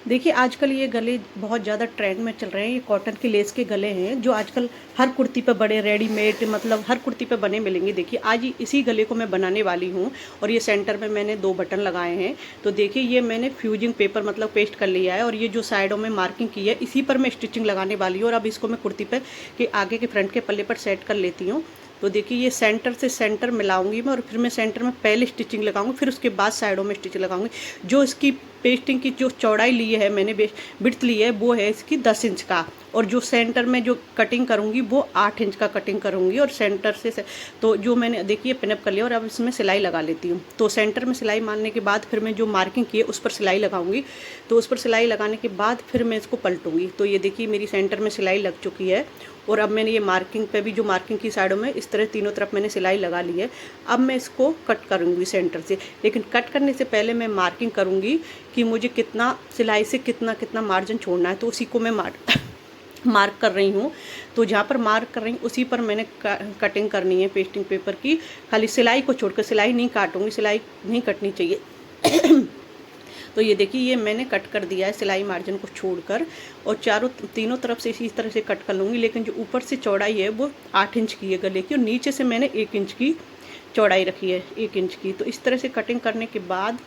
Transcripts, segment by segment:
देखिए, आजकल ये गले बहुत ज़्यादा ट्रेंड में चल रहे हैं। ये कॉटन की लेस के गले हैं, जो आजकल हर कुर्ती पे बड़े रेडीमेड मतलब हर कुर्ती पे बने मिलेंगे। देखिए, आज इसी गले को मैं बनाने वाली हूँ और ये सेंटर में मैंने 2 बटन लगाए हैं। तो देखिए, ये मैंने फ्यूजिंग पेपर मतलब पेस्ट कर लिया है और ये जो साइडों में मार्किंग की है, इसी पर मैं स्टिचिंग लगाने वाली हूँ और अब इसको मैं कुर्ती पे के आगे के फ्रंट के पल्ले पर सेट कर लेती हूँ। तो देखिए, ये सेंटर से सेंटर मिलाऊंगी मैं और फिर मैं सेंटर में पहले स्टिचिंग लगाऊंगी, फिर उसके बाद साइडों में स्टिचिंग लगाऊंगी। जो इसकी पेस्टिंग की जो चौड़ाई ली है मैंने, विड्थ ली है, वो है इसकी 10 इंच का। और जो सेंटर में जो कटिंग करूँगी वो 8 इंच का कटिंग करूँगी और सेंटर से तो जो मैंने देखिए पिनअप कर लिया और अब इसमें सिलाई लगा लेती हूँ। तो सेंटर में सिलाई मारने के बाद फिर मैं जो मार्किंग की है उस पर सिलाई लगाऊंगी। तो उस पर सिलाई लगाने के बाद फिर मैं इसको पलटूंगी। तो ये देखिए, मेरी सेंटर में सिलाई लग चुकी है और अब मैंने ये मार्किंग पे भी जो मार्किंग की साइडों में इस तरह तीनों तरफ मैंने सिलाई लगा ली है। अब मैं इसको कट करूँगी सेंटर से, लेकिन कट करने से पहले मैं मार्किंग करूँगी कि मुझे कितना सिलाई से कितना कितना मार्जिन छोड़ना है। तो उसी को मैं मार्क कर रही हूँ। तो जहाँ पर मार्क कर रही हूँ उसी पर मैंने कटिंग करनी है पेस्टिंग पेपर की। खाली सिलाई को छोड़कर, सिलाई नहीं काटूंगी, सिलाई नहीं कटनी चाहिए। तो ये देखिए, ये मैंने कट कर दिया है सिलाई मार्जिन को छोड़कर और तीनों तरफ से इसी तरह से कट कर लूँगी। लेकिन जो ऊपर से चौड़ाई है वो 8 इंच की है गले की और नीचे से मैंने 1 इंच की चौड़ाई रखी है, 1 इंच की। तो इस तरह से कटिंग करने के बाद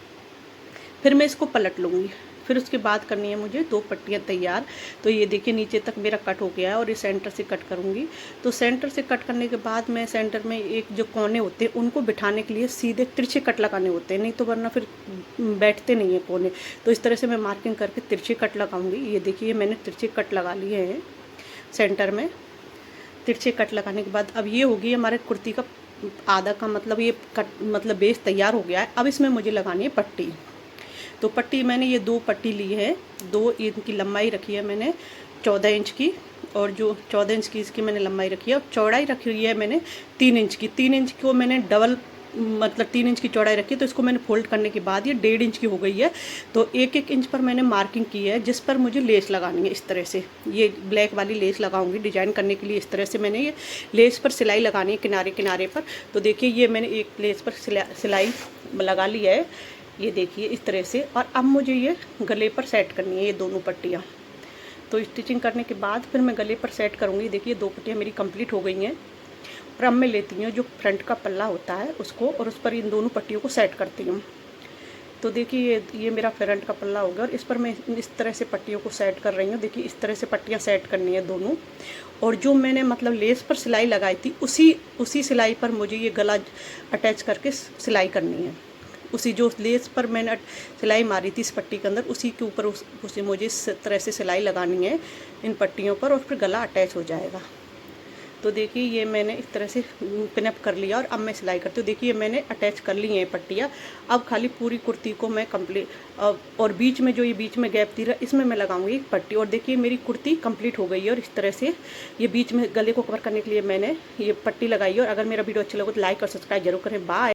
फिर मैं इसको पलट लूँगी। फिर उसके बाद करनी है मुझे 2 पट्टियाँ तैयार। तो ये देखिए, नीचे तक मेरा कट हो गया है और इस सेंटर से कट करूँगी। तो सेंटर से कट करने के बाद मैं सेंटर में एक जो कोने होते हैं उनको बिठाने के लिए सीधे तिरछे कट लगाने होते हैं, नहीं तो वरना फिर बैठते नहीं है कोने। तो इस तरह से मैं मार्किंग करके तिरछे कट लगाऊंगी। ये देखिए, मैंने तिरछे कट लगा लिए हैं सेंटर में। तिरछे कट लगाने के बाद अब ये होगी हमारे कुर्ती का आधा का मतलब ये कट मतलब बेस तैयार हो गया है। अब इसमें मुझे लगानी है पट्टी। तो पट्टी मैंने ये 2 पट्टी ली है, 2 इनकी लंबाई रखी है मैंने 14 इंच की और जो 14 इंच की इसकी मैंने लंबाई रखी है और चौड़ाई रखी हुई है मैंने 3 इंच की। 3 इंच को मैंने डबल मतलब 3 इंच की चौड़ाई रखी है। तो इसको मैंने फोल्ड करने के बाद ये 1.5 इंच की हो गई है। तो 1-1 इंच पर मैंने मार्किंग की है जिस पर मुझे लेस लगानी है। इस तरह से ये ब्लैक वाली लेस लगाऊंगी डिजाइन करने के लिए। इस तरह से मैंने ये लेस पर सिलाई लगानी है किनारे किनारे पर। तो देखिए, ये मैंने एक लेस पर सिलाई लगा ली है, ये देखिए इस तरह से। और अब मुझे ये गले पर सेट करनी है ये दोनों पट्टियाँ। तो स्टिचिंग करने के बाद फिर मैं गले पर सेट करूँगी। देखिए, 2 पट्टियाँ मेरी कंप्लीट हो गई हैं। और अब मैं लेती हूँ जो फ्रंट का पल्ला होता है उसको और उस पर इन दोनों पट्टियों को सेट करती हूँ। तो देखिए, ये मेरा फ्रंट का पल्ला हो गया और इस पर मैं इस तरह से पट्टियों को सेट कर रही हूँ। देखिए, इस तरह से पट्टियाँ सेट करनी है दोनों। और जो मैंने मतलब लेस पर सिलाई लगाई थी उसी सिलाई पर मुझे ये गला अटैच करके सिलाई करनी है। उसी जो लेस पर मैंने सिलाई मारी थी इस पट्टी के अंदर, उसी के ऊपर उसी मुझे इस तरह से सिलाई लगानी है इन पट्टियों पर और फिर गला अटैच हो जाएगा। तो देखिए, ये मैंने इस तरह से पिनअप कर लिया और अब मैं सिलाई करती हूँ। देखिए, मैंने अटैच कर ली है पट्टियाँ। अब खाली पूरी कुर्ती को मैं कंप्लीट और बीच में जो ये बीच में गैप थी रहा इसमें मैं लगाऊंगी एक पट्टी। और देखिए, मेरी कुर्ती कंप्लीट हो गई है और इस तरह से ये बीच में गले को कवर करने के लिए मैंने ये पट्टी लगाई है। और अगर मेरा वीडियो अच्छा लगे तो लाइक और सब्सक्राइब जरूर करें। बाय।